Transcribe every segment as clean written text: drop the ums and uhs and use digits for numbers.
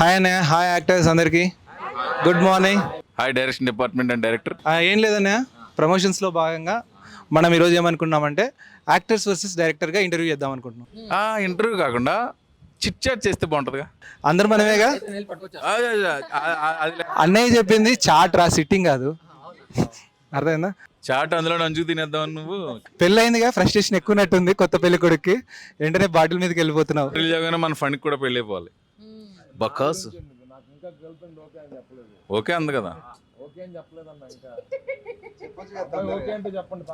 Hi అన్నయ్య, hi actors అందరికీ good morning. Hi direction department and director. ఏం లేదన్నయ్య, ప్రమోషన్స్లో భాగంగా మనం ఈరోజు ఏమనుకున్నామంటే యాక్టర్స్ వర్సెస్ డైరెక్టర్గా ఇంటర్వ్యూ చేద్దాం అనుకుంటున్నాం. ఇంటర్వ్యూ కాకుండా చిట్ చాట్ చేస్తే బాగుంటుందిగా. అందరు మనమేగా. అన్నయ్య చెప్పింది చాట్ రా, సిట్టింగ్ కాదు. అర్థమైందా? చాట్ అందులో నంచుకు తినేద్దాం. నువ్వు పెళ్ళయిందిగా, ఫ్రస్ట్రేషన్ ఎక్కువనట్టుంది కొత్త పెళ్లి కొడుక్కి. వెంటనే బాటిల్ మీదకి వెళ్ళిపోతున్నావు. రిలీజ్ మన ఫండ్కి కూడా పెళ్ళి అయిపోవాలి. బకాస్ ఓకే అంది కదా.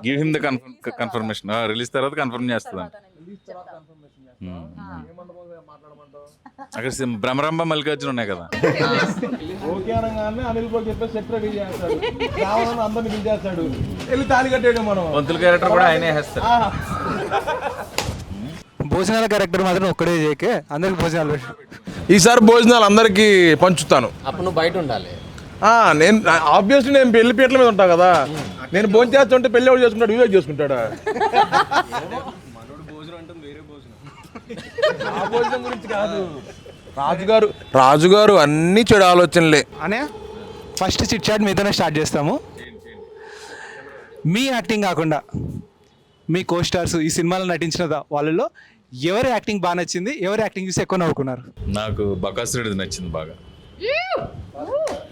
Give him the confirmation. Release తర్వాత కన్ఫర్మ్ చేస్తుందండి. అక్కడ భ్రమరంభ మల్లికార్జున ఉన్నాయి కదా. ఓకే అనగానే అనిల్ బాబు చెప్పేసి సెట్ రెడీ చేస్తాడు, రావాలని అందరిని పిలిచేస్తాడు, వెళ్ళి తాళి కట్టేయడం. మనం పంతుల క్యారెక్టర్ కూడా ఆయనే వేస్తారు. భోజనాల క్యారెక్టర్ మాత్రం ఒక్కడే చేయకే, అందరికి భోజనాలు పెట్టు. ఈసారి భోజనాలు అందరికి పంచుతాను. అప్పుడు నువ్వు బయట ఉండాలి. నేను ఆబ్వియస్లీ నేను పెళ్లి పీటల మీద ఉంటా కదా. నేను భోజనం చేస్తుంటే పెళ్లి ఎవరు చేసుకుంటాడు, వివేక్ చేసుకుంటాడా? ఆ భోజనం గురించి కాదు, రాజుగారు అన్ని చెడు ఆలోచనలే. అనే ఫస్ట్ చిట్ చాట్ మీతోనే స్టార్ట్ చేస్తాము. మీ యాక్టింగ్ కాకుండా మీ కో స్టార్స్ ఈ సినిమాలో నటించిన వాళ్ళలో ఎవరి యాక్టింగ్ బాగా నచ్చింది, ఎవరి యాక్టింగ్ చూసి ఎక్కువ నవ్వుకున్నారు? నాకు బకాసురుడిది నచ్చింది బాగా.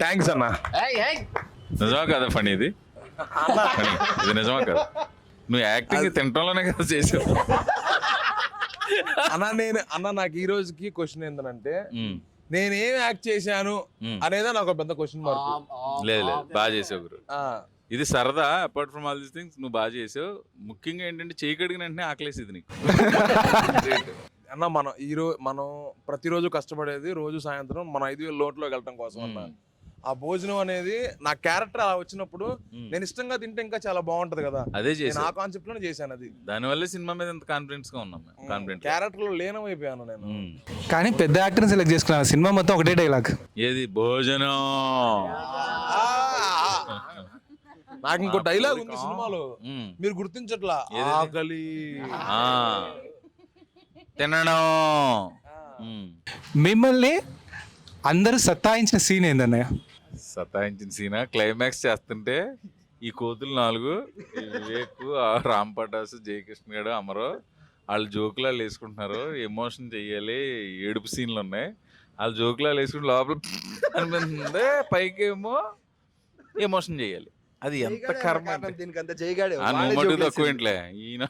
థ్యాంక్స్ అన్న. నిజమా కదా ఫనీ ఇది? ఇది నిజమా కదా? నువ్వు యాక్టింగ్ తినటంలోనే కదా చేసావు. నాకు ఈ రోజుకి క్వశ్చన్ ఏంటంటే, నేనేం యాక్ట్ చేశాను అనేదా నాకు పెద్ద క్వశ్చన్ మార్క్. లేదు బాగా చేసావు గురు. ఇది సరదా. Apart from all these things నువ్వు బాగా చేసావు. ముఖ్యంగా ఏంటంటే చేయి కడిగిన వెంటనే ఆకలేసేది నీకు. అన్న మనం ప్రతిరోజు కష్టపడేది రోజు సాయంత్రం మన 5,000 లోటులోకి వెళ్ళటం కోసం అన్న. ఆ భోజనం అనేది నా క్యారెక్టర్ అలా వచ్చినప్పుడు నేను ఇష్టంగా తింటే ఇంకా చాలా బాగుంటది కదా. అదే చేసి ఆ కాన్సెప్ట్ లోనే చేశాను. అది దానివల్ల సినిమా మీద ఎంత కాన్ఫిడెన్స్ గా ఉన్నాం. క్యారెక్టర్ లో లీనమైపోయాను నేను. కానీ పెద్ద యాక్టర్ని సెలెక్ట్ చేసుకున్నాను. సినిమా మొత్తం ఒకటే డైలాగ్, ఏది భోజనం. నాకు ఇంకో డైలాగ్ ఉంది సినిమాలో, మీరు గుర్తించట్లా. ఆకలి, తినడం. మిమ్మల్ని అందరూ సత్తాయించిన సీన్ ఏందన్నయ్య? సతాయించిన సీనా క్లైమాక్స్ చేస్తుంటే ఈ కోతులు 4 వివేక్, రామ్ పటాసు, జయకృష్ణ గారు, అమరో వాళ్ళు జోకులాలు వేసుకుంటున్నారు. ఎమోషన్ చెయ్యాలి, ఏడుపు సీన్లు ఉన్నాయి. వాళ్ళు జోకులాలు వేసుకుంటే లోపల అనిపిస్తుంది, పైకేమో ఎమోషన్ చెయ్యాలి. అది ఎంత కర్మ. మటుకు తక్కువ ఇంట్లే ఈయన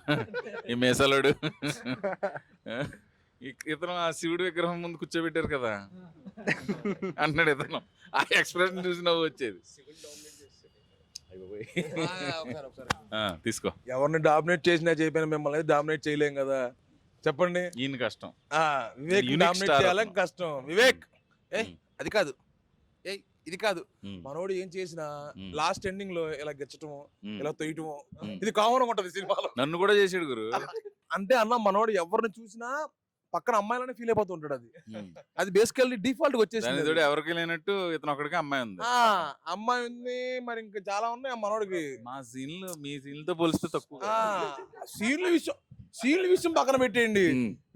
ఈ మేసాలోడు. ఇతను ఆ శివుడి విగ్రహం ముందు కూర్చోబెట్టారు కదా అంటున్నాడు. ఇతను ఆ ఎక్స్ప్రెషన్ చూసి నవ్వు వచ్చేది. తీసుకో. ఎవరిని డామినేట్ చేసినా చెప్పిన మిమ్మల్ని డామినేట్ చేయలేం కదా, చెప్పండి. ఈయన కష్టం. వివేక్ డామినేట్ చేయాలని కష్టం. వివేక్ అది కాదు, ఇది కాదు. మనోడు ఏం చేసినా లాస్ట్ ఎండింగ్ లో ఇలా గెచ్చటము, ఇలా తొయ్యటము, ఇది కామన్ ఉంటది సినిమాలో. నన్ను కూడా చేసాడు గురు. అంటే అన్న మనోడు ఎవరిని చూసినా పక్కన అమ్మాయిలనే ఫీల్ అయిపోతూ ఉంటాడు. అది బేసికల్లీ డిఫాల్ట్ వచ్చేసింది. ఎవరికి లేనట్టు ఇతను ఒకడికి అమ్మాయి ఉంది. అమ్మాయి ఉంది, మరి ఇంకా చాలా ఉన్నాయి మనోడికి. మా సీన్లు మీ సీన్లతో పోలిస్తే తక్కువ. సీన్ల విషయం పక్కన పెట్టేయండి.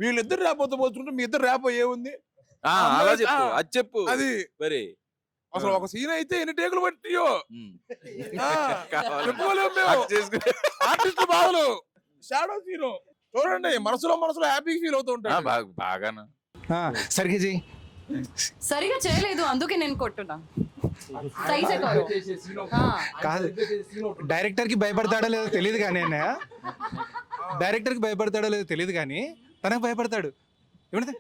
వీళ్ళిద్దరు ర్యాప్ పోల్చుకుంటే మీ ఇద్దరు ర్యాప్ ఏముంది? అలా చెప్పు, అది చెప్పు. అది మరి అసలు ఒక సీన్ అయితే ఎన్ని టేకులు పట్టియో ఆర్టిస్ట్ బాధలు. షాడో సీన్ చూడండి, మనసులో హ్యాపీ ఫీల్ అవుతూ ఉంటాడు. బాగాను. సరిగ్గా చెయ్యి. సరిగా చేయలేదు, అందుకే నేను కొట్టున్నా. కాదు, డైరెక్టర్ కి భయపడతాడో లేదో తెలియదు కానీ అన్నయ్య, డైరెక్టర్ కి భయపడతాడో లేదో తెలియదు కానీ తనకు భయపడతాడు. ఏమంటే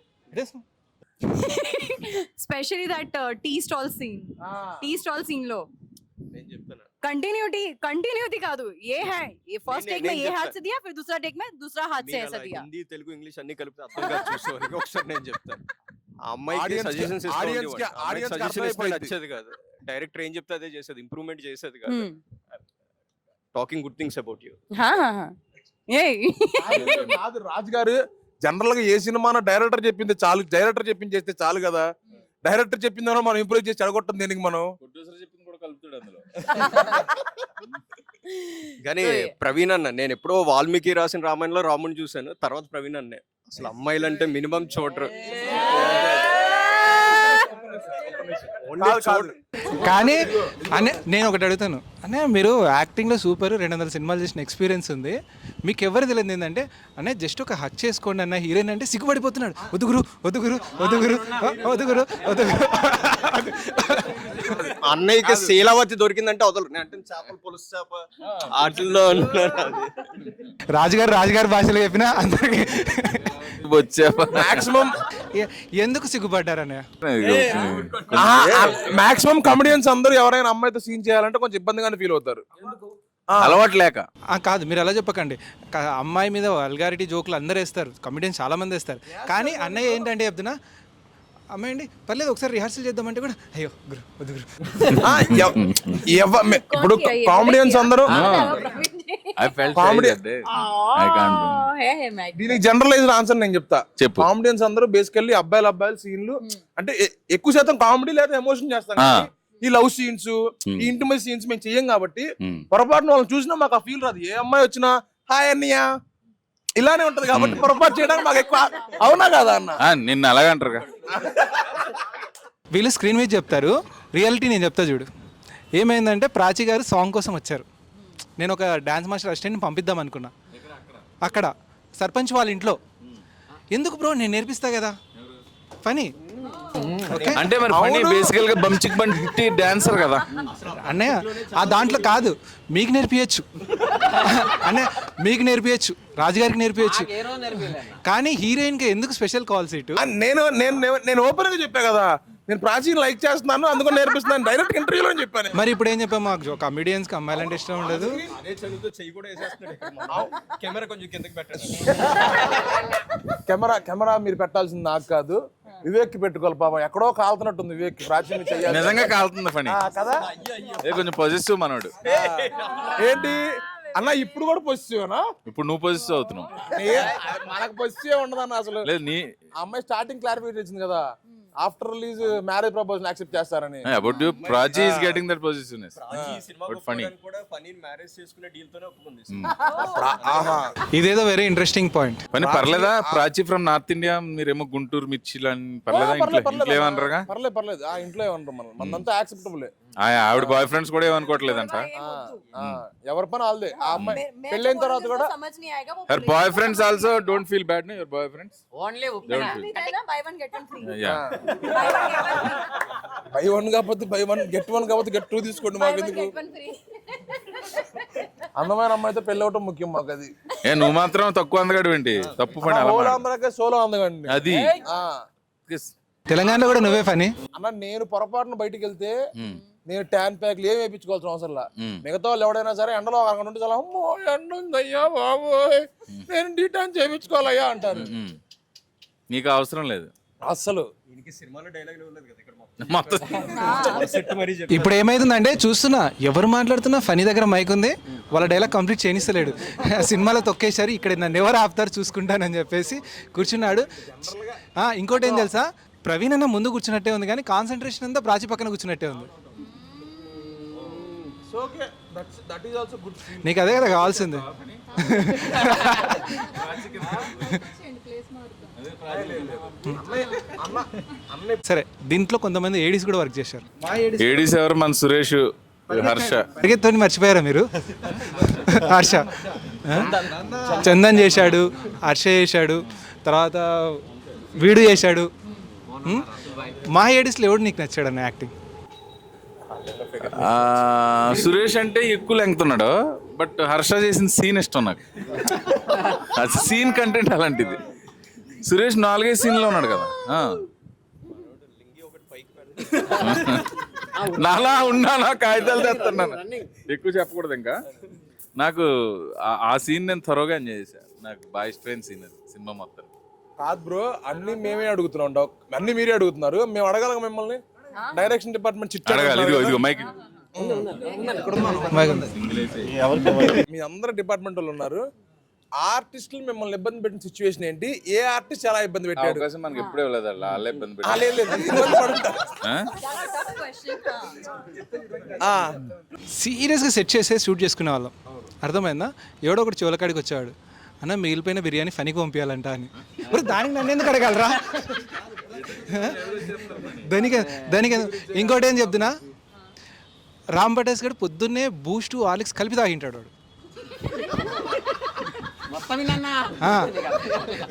specially that tea stall scene లో कंटिन्यूटी కాదు, ఏ है ये फर्स्ट टेक में ये हाथ से दिया, फिर दूसरा टेक में दूसरा हाथ से ऐसा दिया. హిందీ తెలుగు ఇంగ్లీష్ అన్ని కలిపి అర్థం కాదు చూసేవారికి. ఒకసారి నేను చెప్తాను, ఆ అమ్మాయికి సజెషన్స్ నచ్చేది కాదు. డైరెక్టర్ ఏం చెప్తే అదే చేసేది, ఇంప్రూవ్మెంట్ చేసేది కాదు. Talking good things about you. Raju గారు జనరల్ గా ఏ సినిమా డైరెక్టర్ చెప్పింది చాలు, డైరెక్టర్ చెప్పింది చేస్తే చాలు కదా. డైరెక్టర్ చెప్పిందో మనం ఇంప్రూవ్ చేసి చెడగొట్టం దేనికి మనం. కానీ ప్రవీణ్ అన్న, నేను ఎప్పుడో వాల్మీకి రాసిన రామాయణంలో రాముని చూశాను, తర్వాత ప్రవీణ్ అన్నే. అసలు అమ్మాయిలంటే మినిమం చూడరు. కాదు. కానీ అనే నేను ఒకటి అడుగుతాను అనే మీరు యాక్టింగ్లో సూపర్ 200 సినిమాలు చేసిన ఎక్స్పీరియన్స్ ఉంది, మీకు ఎవరు తెలియదు ఏంటంటే అనే జస్ట్ ఒక హక్ చేసుకోండి అన్న హీరోయిన్ అంటే సిగ్గుపడిపోతున్నాడు. వదుగురు వదుగురు వదుగురు వదుగురు వదుగురు. అన్నయ్యకి శీలావతి దొరికిందంటే వదలరు. నేను అంటే చేపలు పులుసు చేప వాటిల్లో రాజుగారు భాషలో చెప్పినా అందరికి వచ్చా మాక్సిమం ఎందుకు సిగ్గుపడ్డారు అన్నయ్య? మాక్సిమం కమెడియన్స్ అందరూ ఎవరైనా అమ్మాయితో సీన్ చేయాలంటే కొంచెం ఇబ్బందిగానే ఫీల్ అవుతారు. అలవాటు లేక. కాదు మీరు అలా చెప్పకండి, అమ్మాయి మీద వల్గారిటీ జోకులు అందరూ వేస్తారు, కమెడియన్స్ చాలా మంది వేస్తారు. కానీ అన్నయ్య ఏంటంటే చెప్తున్నా అమ్మాయి అండి పర్లేదు ఒకసారి రిహార్సల్ చేద్దామంటే కూడా అయ్యో గురు వద్దు గురు. ఇప్పుడు కామెడియన్స్ అందరూ Comedy- దీనికి జనరలైజ్డ్ ఆన్సర్ నేను చెప్తా. చెప్పు. కామెడియన్స్ అందరూ బేసికల్లీ అబ్బాయిల సీన్లు అంటే ఎక్కువ శాతం కామెడీ లేదా ఎమోషన్ చేస్తాం. కానీ ఈ లవ్ సీన్స్ ఈ ఇంటిమేట్ సీన్స్ మేము చెయ్యం కాబట్టి పొరపాటున వాళ్ళని చూసినా మాకు ఆ ఫీల్ రాదు. ఏ అమ్మాయి వచ్చినా హాయ్ అన్నయ్య ఇలానే ఉంటది కాబట్టి పొరపాటు చేయడానికి మాకు ఎక్కువ. అవునా కదా అన్న? నిన్ను అలాగంటారు. వీళ్ళు స్క్రీన్ మీద చెప్తారు, రియాలిటీ నేను చెప్తా చూడు. ఏమైందంటే ప్రాచి గారు సాంగ్ కోసం వచ్చారు, నేను ఒక డాన్స్ మాస్టర్ అసిస్టెంట్ని పంపిద్దాం అనుకున్నా. అక్కడ సర్పంచ్ వాళ్ళ ఇంట్లో ఎందుకు బ్రో నేను నేర్పిస్తా కదా ఫనీ. ఓకే అంటే మరి ఫనీ బేసికల్ గా బంచిక్ బంటి డాన్సర్ కదా అన్నయ్య, ఆ దాంట్లో కాదు మీకు నేర్పించచ్చు అన్నయ్య, మీకు నేర్పించచ్చు, రాజుగారికి నేర్పించచ్చు. కానీ హీరోయిన్కి ఎందుకు స్పెషల్ కాల్ సీటు? నేను ఓపెన్ గా చెప్పా కదా, నేను ప్రాచీన లైక్ చేస్తున్నాను అందుకని నేర్పిస్తున్నాను డైరెక్ట్ ఇంటర్వ్యూలో చెప్పాను. మరి ఇప్పుడు ఏం చెప్పాము, మాకు కమెడియన్స్కి అమ్మాయిలంటే ఇష్టం ఉండదు. కెమెరా మీరు పెట్టాల్సింది నాకు కాదు, వివేక్ కి పెట్టుకోవాలి. పాపం ఎక్కడో కాలుతున్నట్టుంది వివేక్. ప్రాచీన చెయ్యాలి నిజంగా కాలుతుంది ఫనీ కదా. కొంచెం పాజిటివ్ మనోడు. ఏంటి అన్న ఇప్పుడు కూడా పొజిటివేనా? ఇప్పుడు నువ్వు పాజిటివ్ అవుతున్నావు. మనకు పొజిటివ్ ఉండదన్న అసలు. లేదు నీ అమ్మాయి స్టార్టింగ్ క్లారిఫికేషన్ ఇచ్చింది కదా, after release marriage proposal accept చేస్తారని. About you Prachi is getting that పొజిషన్నెస్. బట్ ఫనీ మ్యారేజ్ చేసుకునే డీల్ తోనే ఒప్పుకుంది. ఇదేదో వెరీ ఇంట్రెస్టింగ్ పాయింట్. ఫనీ పర్లేదా? ప్రాచి ఫ్రమ్ నార్త్ ఇండియా, మీరేమో గుంటూరు మిర్చిలు అని పర్లేదా? ఇంట్లో ఏమనరుగా? పర్లేదు ఆ ఇంట్లో ఏమన్నారు, మనంతా యాక్సెప్టబుల్. ఆవిడ బాయ్ ఫ్రెండ్స్ కూడా ఏమనుకోవట్లేదంట. ఎవరి పని వాళ్ళదే. ఆ అమ్మాయి పెళ్ళైన తర్వాత కూడా her boyfriends also don't feel bad no your boyfriends. Buy one కాకపోతే బై వన్ గెట్ వన్ కాకపోతే గెట్ 2 తీసుకోండి. మాకు ఎందుకు? అందమైన అమ్మాయితో పెళ్ళి అవటం ముఖ్యం మాకు. అది నువ్వు మాత్రం తక్కువ అందగాడు ఏంటి? తప్పు పని అందరికీ సోలో అందగండి అది. తెలంగాణలో కూడా నువ్వే ఫనీ అన్న. నేను పొరపాటున బయటికి వెళ్తే నేను ట్యాన్ ప్యాక్లు ఏమి వేయించుకోవాల్సిన అవసరం లా. మిగతా వాళ్ళు ఎవడైనా సరే ఎండలో ఒక అరగంట ఉంటే చాలా అమ్మో ఎండ ఉందయ్యా బాబోయ్ నేను డీటాన్ చేయించుకోవాలయ్యా అంటారు. నీకు అవసరం లేదు అస్సలు. ఇప్పుడు ఏమైతుందంటే చూస్తున్నా ఎవరు మాట్లాడుతున్నా ఫనీ దగ్గర మైక్ ఉంది, వాళ్ళ డైలాగ్ కంప్లీట్ చేయనిస్తలేడు. సినిమాలో తొక్కేశారు, ఇక్కడ నన్ను ఎవరు ఆపుతారు చూసుకుంటానని చెప్పేసి కూర్చున్నాడు. ఇంకోటి ఏం తెలుసా, ప్రవీణ్ అన్న ముందు కూర్చున్నట్టే ఉంది కానీ కాన్సన్ట్రేషన్ అంతా ప్రాచి పక్కన కూర్చున్నట్టే ఉంది. నీకు అదే కదా కావాల్సింది. సరే దీంట్లో కొంతమంది ఏడీస్ కూడా వర్క్ చేశారు. ఏడీస్ ఎవరు? మన సురేష్, హర్ష. పరిగెత్తుని మర్చిపోయారా మీరు? హర్ష, చందన్ చేశాడు, హర్ష చేశాడు, తర్వాత వీడు చేశాడు. మా ఏడీస్లో ఎవడు నీకు నచ్చాడు అన్న యాక్టింగ్? సురేష్ అంటే ఎక్కువ లెంగ్త్ ఉన్నాడు, బట్ హర్ష చేసిన సీన్ ఇష్టం నాకు. అది సీన్ కంటెంట్ అలాంటిది. సురేష్ 4-5 సీన్లో ఉన్నాడు కదా. నాలా ఉన్నానా కాగితాలు తెస్తున్నాను, ఎక్కువ చెప్పకూడదు ఇంకా. నాకు ఆ సీన్ నేను త్వరగా ఎంజాయ్ చేశాను. నాకు బాగా ఇష్టమైన సీన్ అది సినిమా మొత్తం. కాదు బ్రో, అన్ని మేమే అడుగుతున్నాం, అన్ని మీరే అడుగుతున్నారు. మేము అడగాలి మిమ్మల్ని. డైరెక్షన్ డిపార్ట్మెంట్ చిట్ అడగాలి. ఇదిగో మైక్. మీ అందరు డిపార్ట్మెంట్ వాళ్ళు ఉన్నారు. ఆర్టిస్టులు మిమ్మల్ని ఇబ్బంది పెట్టిన సిచ్యువేషన్ ఏంటి? ఏ ఆర్టిస్ట్ చాలా ఇబ్బంది పెట్టాడు? అవకాశం మనకి ఎప్పుడే లేదు, వాళ్ళే ఇబ్బంది పెట్టారు. సీరియస్గా సెట్ చేసే షూట్ చేసుకునే వాళ్ళం, అర్థమైందా? ఎవడో ఒకటి చివరికాడికి వచ్చేవాడు, అన్న మిగిలిపోయిన బిర్యానీ ఫనీకి పంపించాలంట అని. మరి దానికి నన్ను ఎందుకు అడగలరా? దానికి ఇంకోటి ఏం చెప్తున్నా, రామ్ పటేస్ గడు పొద్దున్నే బూస్ట్ హార్లిక్స్ కలిపి తాగింటాడు వాడు.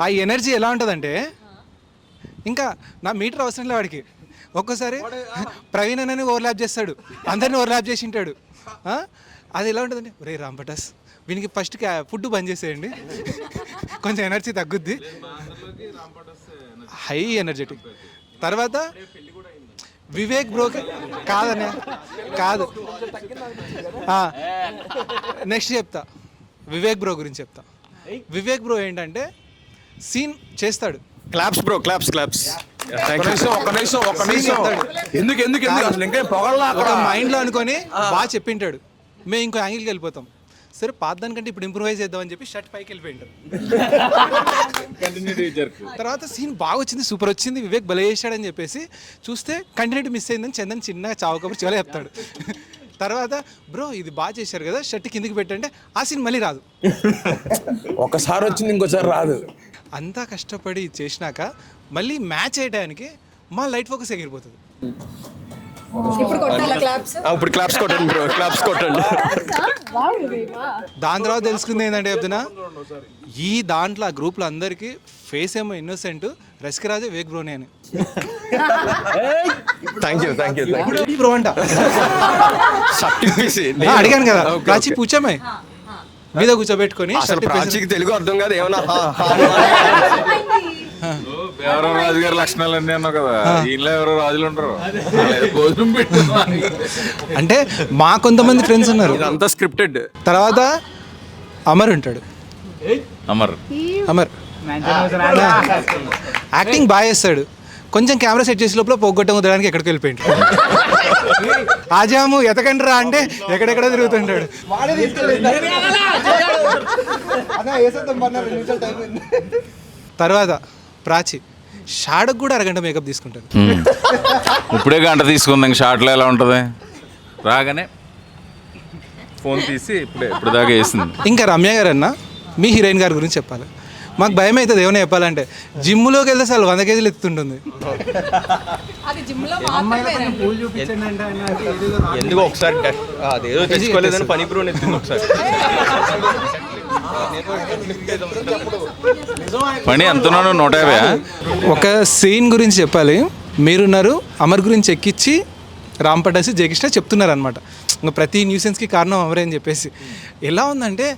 ఆ ఎనర్జీ ఎలా ఉంటుందంటే ఇంకా నా మీటర్ అవసరం లేదు వాడికి. ఒక్కోసారి ప్రవీణ్ అన్నని ఓవర్లాప్ చేస్తాడు, అందరినీ ఓవర్లాప్ చేసి ఉంటాడు. అది ఎలా ఉంటుందండి, ఒరే రామ్ పటాస్ వీనికి ఫస్ట్ ఫుడ్ బంద్ చేసేయండి, కొంచెం ఎనర్జీ తగ్గుద్ది. High energetic. తర్వాత వివేక్ బ్రోకి కాదనే కాదు, నెక్స్ట్ చెప్తా, వివేక్ బ్రో గురించి చెప్తా. వివేక్ బ్రో ఏంటంటే సీన్ చేస్తాడు. Claps bro, claps. ఒక్క నిమిషం ఎందుకు ఎందుకు ఎందుకు అసలు ఇంకా పొగల్లా ఒక మైండ్లో అనుకొని బాగా చెప్పింటాడు, మేము ఇంకో యాంగిల్కి వెళ్ళిపోతాం. సరే పాత దానికంటే ఇప్పుడు ఇంప్రూవైజ్ చేద్దామని చెప్పి షర్ట్ పైకి వెళ్ళిపోయింటారు. తర్వాత సీన్ బాగా వచ్చింది, సూపర్ వచ్చింది, వివేక్ భలే చేశాడని చెప్పేసి చూస్తే కంటిన్యూటీ మిస్ అయిందని చందన్ చిన్నగా చావుకబురు చివరి చెప్తాడు. తర్వాత బ్రో ఇది బాగా చేశారు కదా షర్ట్ కిందికి పెట్టంటే ఆ సీన్ మళ్ళీ రాదు. ఒకసారి వచ్చింది ఇంకోసారి రాదు. అంతా కష్టపడి చేసినాక మళ్ళీ మ్యాచ్ అయ్యడానికి మా లైట్ ఫోకస్ ఎగిరిపోతుంది. ఇప్పుడు కొట్టాలా క్లాప్స్? ఇప్పుడు క్లాప్స్ కొట్టండి బ్రో, క్లాప్స్ కొట్టండి. దాని తర్వాత తెలుసుకుంది ఏంటంటే చెప్తున్నా, ఈ దాంట్లో ఆ గ్రూప్లో అందరికీ ఫేస్ ఏమో ఇన్నోసెంట్, రసికరాజు వివేక్ బ్రోనే అని. థ్యాంక్ యూ బ్రో అంట అడిగాను కదా, ప్రాచి పూచామే మీద కూర్చోబెట్టుకొని ప్రాచీకి తెలుగు అర్థం కాదు ఏమన్నా ఎవరో రాజు గారి లక్షణాలు అన్నీ అన్నావు కదా, ఈయనలో ఎవరో రాజులు ఉంటారు. భోజనం పెట్టు అంటే మా కొంతమంది ఫ్రెండ్స్ ఉన్నారు. అంతా స్క్రిప్టెడ్. తర్వాత అమర్ ఉంటాడు, అమర్ యాక్టింగ్ బాగా చేస్తాడు. కొంచెం కెమెరా సెట్ చేసే లోపల పోగొట్టం వదలడానికి ఎక్కడికి వెళ్ళిపోయింది. ఆజాము ఎతకండి రా అంటే ఎక్కడెక్కడ తిరుగుతుంటాడు. తర్వాత ప్రాచి షాడకు కూడా అరగంట మేకప్ తీసుకుంటాడు. ఇప్పుడే గంట తీసుకుందాం, షార్ట్లో ఎలా ఉంటుంది, రాగానే ఫోన్ తీసి ఇప్పుడు దాకా వేసింది. ఇంకా రమ్య గారు అన్న మీ హీరోయిన్ గారి గురించి చెప్పాలి. మాకు భయం అవుతుంది ఏమైనా చెప్పాలంటే, జిమ్లోకి వెళ్తే అసలు 100 కేజీలు ఎత్తుంటుంది. ఎందుకు ఒకసారి అదేదో తెచ్చుకోలేదని పని బ్రో ఎత్తింది ఒకసారి. పని ఎంతున్నాను 150. ఒక సీన్ గురించి చెప్పాలి. మీరున్నారు అమర్ గురించి ఎక్కించి రామ్ పటాసి జయకృష్ణ చెప్తున్నారు అనమాట, ఇంకా ప్రతి న్యూసెన్స్కి కారణం అమరే అని చెప్పేసి. ఎలా ఉందంటే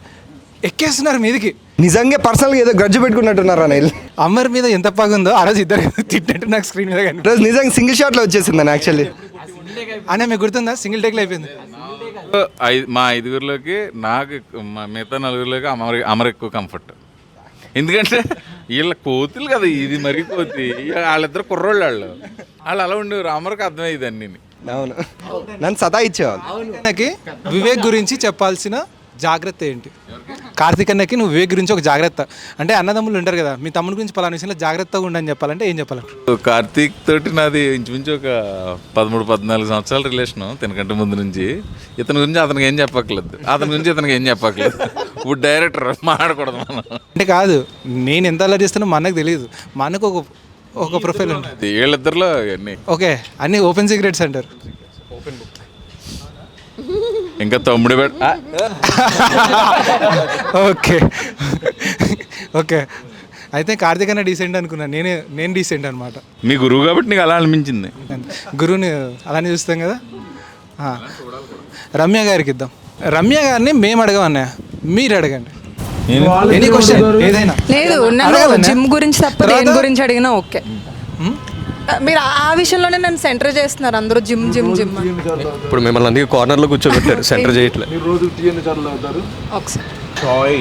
ఎక్కేస్తున్నారు మీదికి. నిజంగా పర్సనల్గా ఏదో గ్రడ్జ్ పెట్టుకున్నట్టున్నారు అనిల్. అమర్ మీద ఎంత పగుందో ఆ రోజు ఇద్దరు తిట్టినట్టు నాకు స్క్రీన్ మీద కానీ రోజు నిజంగా సింగిల్ షాట్లో వచ్చేసింది అని యాక్చువల్లీ. అనే మీకు గుర్తుందా, సింగిల్ టేక్లో అయిపోయింది. మా 5గురిలోకి నాకు మిగతా 4గురిలోకి అమర్ ఎక్కువ కంఫర్ట్. ఎందుకంటే వీళ్ళ కోతులు కదా, ఇది మరీ కోతి, వాళ్ళిద్దరు కుర్రోళ్ళు, వాళ్ళు అలా ఉండేవారు. అమర్కి అర్థమయ్యేది అన్నీ. అవును, నన్ను సతాయిచ్చేవాళ్ళు. నాకు వివేక్ గురించి చెప్పాల్సిన జాగ్రత్త ఏంటి? కార్తీక్ అన్నకి నువ్వు వివేక్ గురించి ఒక జాగ్రత్త అంటే, అన్నదమ్ములు ఉంటారు కదా, మీ తమ్ముడి గురించి పలానా విషయంలో జాగ్రత్తగా ఉండని చెప్పాలంటే ఏం చెప్పాలంట? కార్తీక్ తోటి నాది ఇంచుమించు ఒక 13-14 సంవత్సరాల రిలేషను, తినకంటే ముందు నుంచి. ఇతని గురించి అతనికి ఏం చెప్పక్కర్లేదు, అతని గురించి ఇతనికి ఏం చెప్పక్కర్లేదు. ఇప్పుడు డైరెక్టర్ మాట్లాడకూడదు మనం అంటే. కాదు, నేను ఎంత అలా చేస్తానో మా అన్నకు తెలియదు. మా అన్నకు ఒక ప్రొఫైల్ ఉంటుంది, వీళ్ళిద్దరిలో అన్నీ ఓకే అన్నీ ఓపెన్ సీక్రెట్స్ అంటారు. ఇంకా తమ్ముడు ఓకే ఓకే అయితే కార్తీక్ అన్న డీసెంట్ అనుకున్నాను, నేను డీసెంట్ అనమాట. మీ గురువు కాబట్టి నీకు అలా అనిపించింది. గురువుని అలానే చూస్తాం కదా. రమ్య గారికి ఇద్దాం. రమ్య గారిని మేము అడగమన్నా, మీరు అడగండి. ఎనీ క్వశ్చన్ ఏదైనా. లేదు, నన్ను జిమ్ గురించి తప్ప దేని గురించి అడిగినా ఓకే. మీరు ఆ విషయంలోనే నన్ను సెంటర్ చేస్తున్నారు అందరూ, జిమ్ జిమ్ జిమ్. ఇప్పుడు మిమ్మల్ని అందుకే కార్నర్లో కూర్చోబెట్టారు, సెంటర్ చేయట్లేదు. ఒకసారి చాయ్